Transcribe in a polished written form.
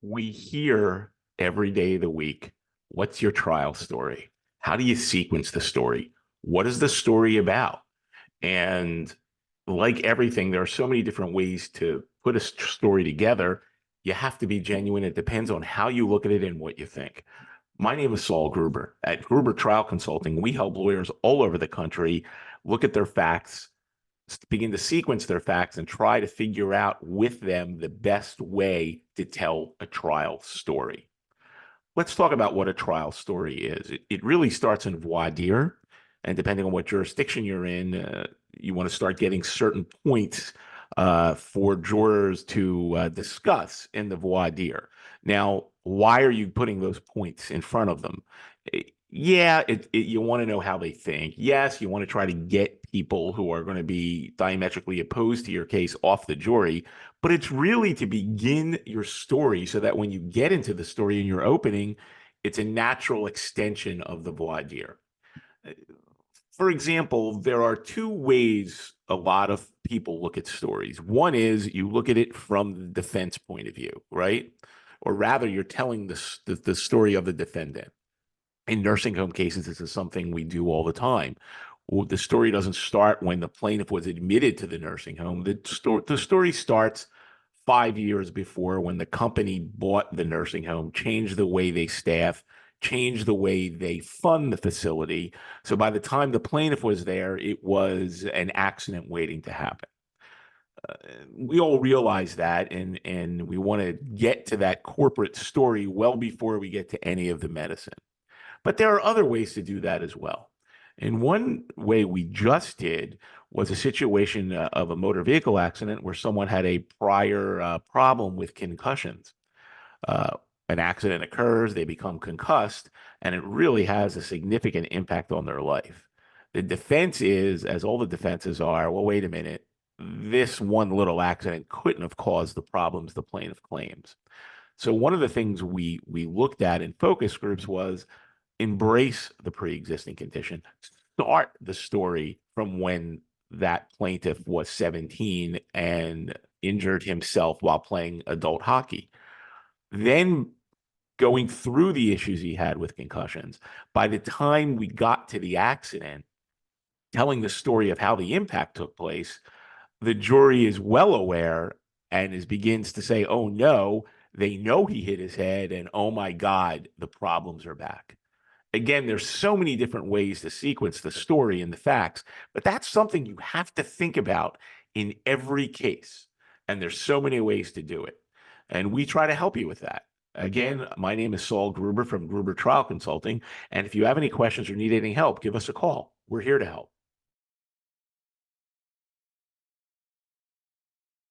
We hear every day of the week, what's your trial story? How do you sequence the story? What is the story about? And like everything, there are so many different ways to put a story together. You have to be genuine. It depends on how you look at it and what you think. My name is Saul Gruber. At Gruber Trial Consulting, we help lawyers all over the country look at their facts, begin to sequence their facts, and try to figure out with them the best way to tell a trial story. Let's talk about what a trial story is. It really starts in voir dire, and depending on what jurisdiction you're in, you want to start getting certain points for jurors to discuss in the voir dire. Now, why are you putting those points in front of them? Yeah, you want to know how they think. Yes, you want to try to get people who are going to be diametrically opposed to your case off the jury, but it's really to begin your story so that when you get into the story in your opening, it's a natural extension of the voir dire. For example, there are two ways a lot of people look at stories. One is you look at it from the defense point of view, right? Or rather, you're telling the story of the defendant. In nursing home cases, this is something we do all the time. The story doesn't start when the plaintiff was admitted to the nursing home. The story starts 5 years before, when the company bought the nursing home, changed the way they staff, changed the way they fund the facility. So by the time the plaintiff was there, it was an accident waiting to happen. We all realize that, and we want to get to that corporate story well before we get to any of the medicine. But there are other ways to do that as well. And one way we just did was a situation of a motor vehicle accident where someone had a prior problem with concussions. Uh, an accident occurs, they become concussed, and it really has a significant impact on their life. The defense is, as all the defenses are, well, wait a minute, this one little accident couldn't have caused the problems the plaintiff claims. So one of the things we looked at in focus groups was embrace the pre-existing condition. Start the story from when that plaintiff was 17 and injured himself while playing adult hockey. Then going through the issues he had with concussions. By the time we got to the accident, telling the story of how the impact took place, the jury is well aware and begins to say, oh no, they know he hit his head, and oh my God, the problems are back. Again, there's so many different ways to sequence the story and the facts, but that's something you have to think about in every case. And there's so many ways to do it. And we try to help you with that. Again, my name is Saul Gruber from Gruber Trial Consulting. And if you have any questions or need any help, give us a call. We're here to help.